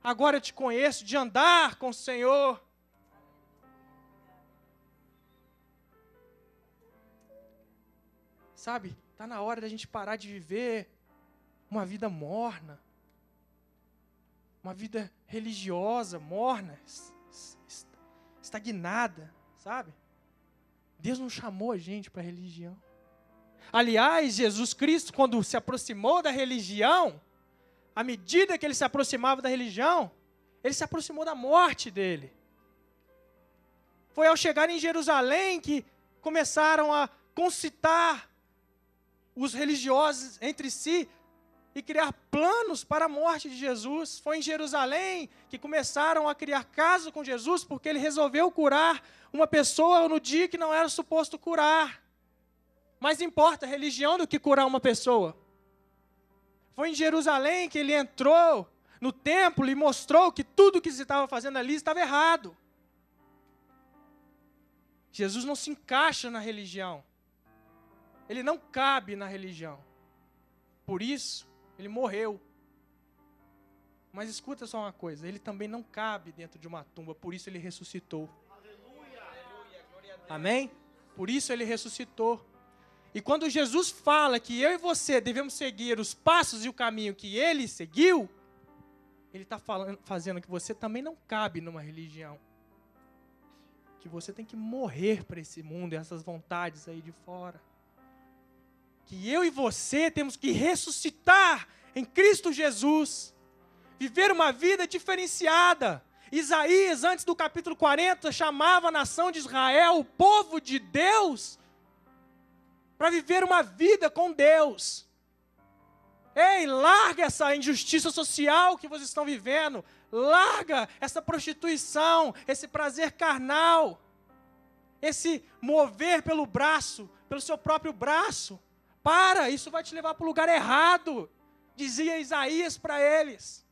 agora eu te conheço, de andar com o Senhor. Sabe, está na hora da gente parar de viver uma vida morna, uma vida religiosa, morna, estagnada, sabe? Deus não chamou a gente para religião. Aliás, Jesus Cristo, quando se aproximou da religião, à medida que ele se aproximava da religião, ele se aproximou da morte dele. Foi ao chegar em Jerusalém que começaram a concitar os religiosos entre si e criar planos para a morte de Jesus. Foi em Jerusalém que começaram a criar caso com Jesus, porque ele resolveu curar uma pessoa no dia que não era suposto curar. Mais importa a religião do que curar uma pessoa. Foi em Jerusalém que ele entrou no templo e mostrou que tudo que se estava fazendo ali estava errado. Jesus não se encaixa na religião. Ele não cabe na religião. Por isso, ele morreu. Mas escuta só uma coisa, ele também não cabe dentro de uma tumba, por isso ele ressuscitou. Amém? Por isso ele ressuscitou. E quando Jesus fala que eu e você devemos seguir os passos e o caminho que ele seguiu, ele está fazendo que você também não cabe numa religião. Que você tem que morrer para esse mundo e essas vontades aí de fora. Que eu e você temos que ressuscitar em Cristo Jesus. Viver uma vida diferenciada. Isaías, antes do capítulo 40, chamava a nação de Israel, o povo de Deus, para viver uma vida com Deus. Ei, larga essa injustiça social que vocês estão vivendo. Larga essa prostituição, esse prazer carnal, esse mover pelo braço, pelo seu próprio braço. Para, isso vai te levar para o lugar errado, dizia Isaías para eles.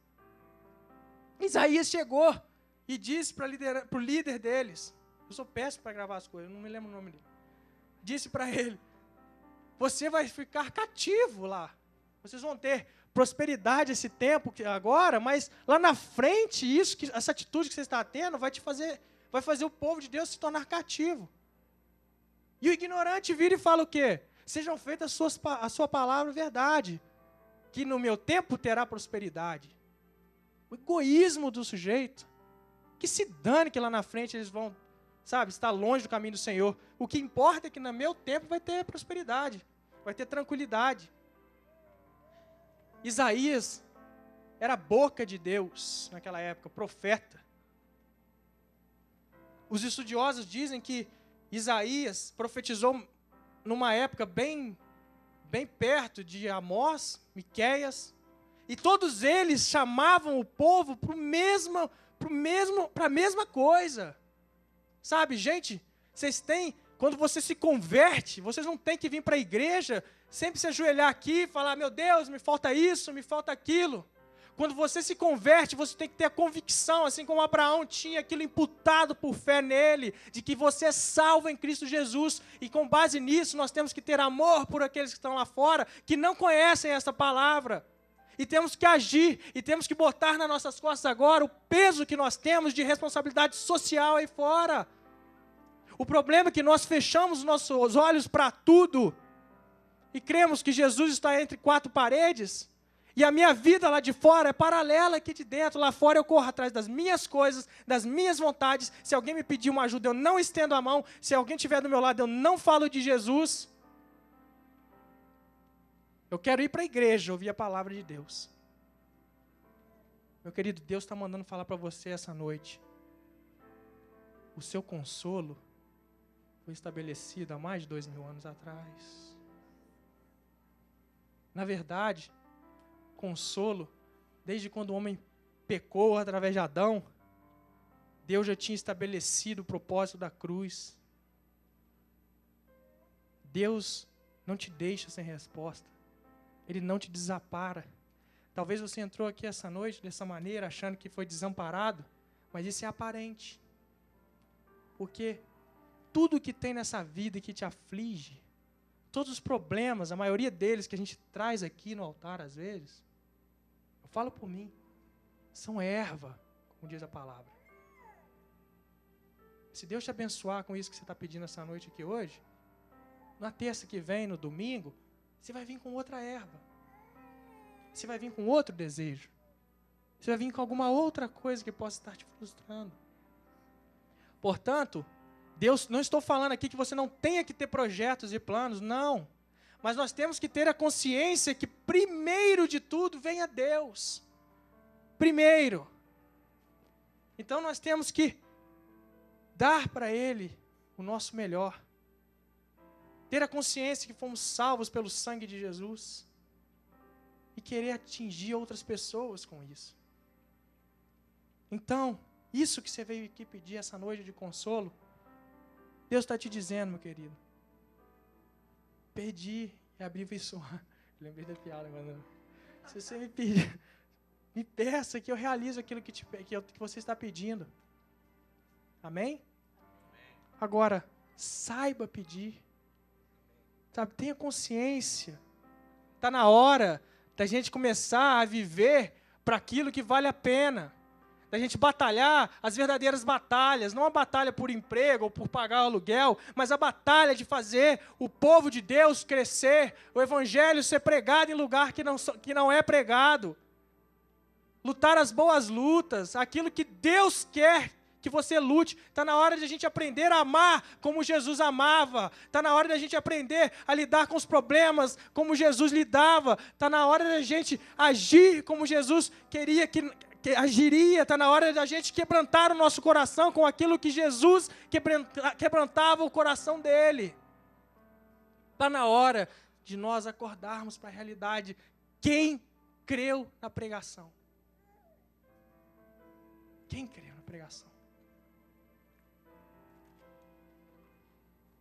Isaías chegou e disse para o líder deles, eu sou péssimo para gravar as coisas, eu não me lembro o nome dele. Disse para ele, você vai ficar cativo lá. Vocês vão ter prosperidade esse tempo agora, mas lá na frente, essa atitude que você está tendo vai fazer o povo de Deus se tornar cativo. E o ignorante vira e fala o quê? Sejam feitas a sua palavra verdade, que no meu tempo terá prosperidade. O egoísmo do sujeito, que se dane que lá na frente eles vão, estar longe do caminho do Senhor. O que importa é que no meu tempo vai ter prosperidade, vai ter tranquilidade. Isaías era a boca de Deus naquela época, profeta. Os estudiosos dizem que Isaías profetizou numa época bem perto de Amós, Miqueias, e todos eles chamavam o povo para a mesma coisa. Sabe, gente, quando você se converte, vocês não têm que vir para a igreja, sempre se ajoelhar aqui e falar, meu Deus, me falta isso, me falta aquilo. Quando você se converte, você tem que ter a convicção, assim como Abraão tinha aquilo imputado por fé nele, de que você é salvo em Cristo Jesus. E com base nisso, nós temos que ter amor por aqueles que estão lá fora, que não conhecem essa palavra. E temos que agir, e temos que botar nas nossas costas agora o peso que nós temos de responsabilidade social aí fora. O problema é que nós fechamos os nossos olhos para tudo, e cremos que Jesus está entre quatro paredes, e a minha vida lá de fora é paralela aqui de dentro. Lá fora eu corro atrás das minhas coisas, das minhas vontades. Se alguém me pedir uma ajuda, eu não estendo a mão. Se alguém estiver do meu lado, eu não falo de Jesus. Eu quero ir para a igreja, ouvir a palavra de Deus. Meu querido, Deus está mandando falar para você essa noite. O seu consolo foi estabelecido há mais de 2000 anos atrás. Na verdade, consolo, desde quando o homem pecou através de Adão, Deus já tinha estabelecido o propósito da cruz. Deus não te deixa sem resposta. Ele não te desampara. Talvez você entrou aqui essa noite dessa maneira, achando que foi desamparado, mas isso é aparente. Porque tudo que tem nessa vida que te aflige, todos os problemas, a maioria deles que a gente traz aqui no altar às vezes, eu falo por mim, são erva, como diz a palavra. Se Deus te abençoar com isso que você está pedindo essa noite aqui hoje, na terça que vem, no domingo, você vai vir com outra erva. Você vai vir com outro desejo. Você vai vir com alguma outra coisa que possa estar te frustrando. Portanto, Deus, não estou falando aqui que você não tenha que ter projetos e planos, não. Mas nós temos que ter a consciência que primeiro de tudo vem a Deus. Primeiro. Então nós temos que dar para Ele o nosso melhor. Ter a consciência que fomos salvos pelo sangue de Jesus. E querer atingir outras pessoas com isso. Então, isso que você veio aqui pedir essa noite de consolo, Deus está te dizendo, meu querido. Pedi e abri e suar. Lembrei da piada, mano. Se você me pedir, me peça que eu realizo aquilo que você está pedindo. Amém? Agora, saiba pedir. Sabe, tenha consciência. Está na hora da gente começar a viver para aquilo que vale a pena. Da gente batalhar as verdadeiras batalhas. Não a batalha por emprego ou por pagar o aluguel, mas a batalha de fazer o povo de Deus crescer, o evangelho ser pregado em lugar que não é pregado. Lutar as boas lutas, aquilo que Deus quer que você lute. Está na hora de a gente aprender a amar como Jesus amava. Está na hora de a gente aprender a lidar com os problemas como Jesus lidava. Está na hora de a gente agir como Jesus queria que agiria. Está na hora de a gente quebrantar o nosso coração com aquilo que Jesus quebrantava o coração dele. Está na hora de nós acordarmos para a realidade. Quem creu na pregação? Quem creu na pregação?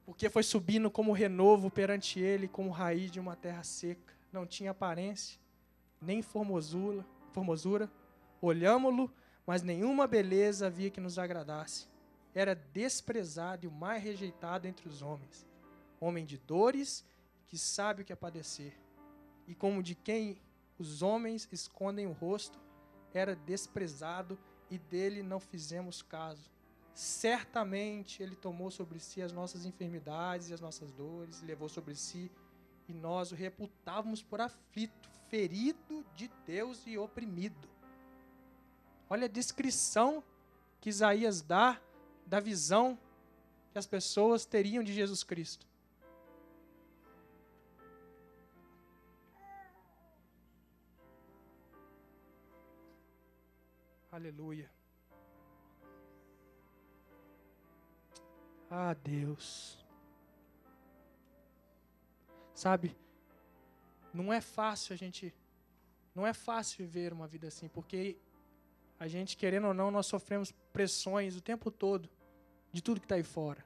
Porque foi subindo como renovo perante ele, como raiz de uma terra seca. Não tinha aparência, nem formosura. Olhámo-lo, mas nenhuma beleza havia que nos agradasse. Era desprezado e o mais rejeitado entre os homens. Homem de dores, que sabe o que é padecer. E como de quem os homens escondem o rosto, era desprezado e dele não fizemos caso. Certamente Ele tomou sobre si as nossas enfermidades e as nossas dores, levou sobre si, e nós o reputávamos por aflito, ferido de Deus e oprimido. Olha a descrição que Isaías dá da visão que as pessoas teriam de Jesus Cristo. Aleluia. Ah, Deus. Sabe, não é fácil viver uma vida assim, porque a gente, querendo ou não, nós sofremos pressões o tempo todo, de tudo que está aí fora.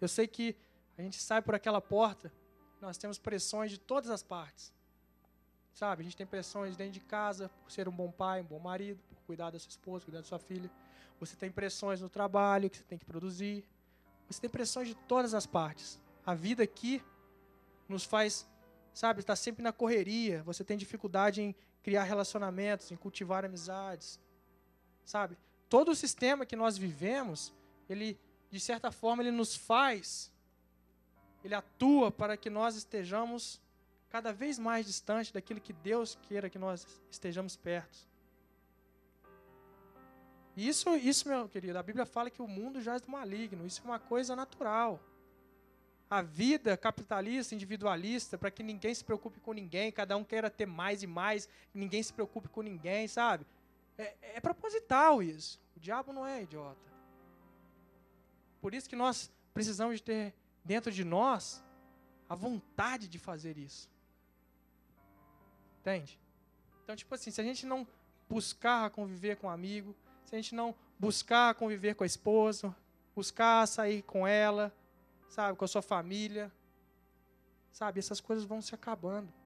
Eu sei que a gente sai por aquela porta, nós temos pressões de todas as partes. Sabe, a gente tem pressões dentro de casa, por ser um bom pai, um bom marido, por cuidar da sua esposa, cuidar da sua filha. Você tem pressões no trabalho, que você tem que produzir. Você tem pressões de todas as partes. A vida aqui nos faz, sabe, estar sempre na correria. Você tem dificuldade em criar relacionamentos, em cultivar amizades. Sabe? Todo o sistema que nós vivemos, ele, de certa forma, ele nos faz, ele atua para que nós estejamos cada vez mais distante daquilo que Deus queira que nós estejamos perto. Isso, meu querido, a Bíblia fala que o mundo jaz do maligno. Isso é uma coisa natural. A vida capitalista, individualista, para que ninguém se preocupe com ninguém, cada um queira ter mais e mais, ninguém se preocupe com ninguém, sabe? É proposital isso. O diabo não é idiota. Por isso que nós precisamos de ter dentro de nós a vontade de fazer isso. Entende? Então, tipo assim, se a gente não buscar conviver com um amigo, se a gente não buscar conviver com a esposa, buscar sair com ela, sabe, com a sua família, sabe, essas coisas vão se acabando.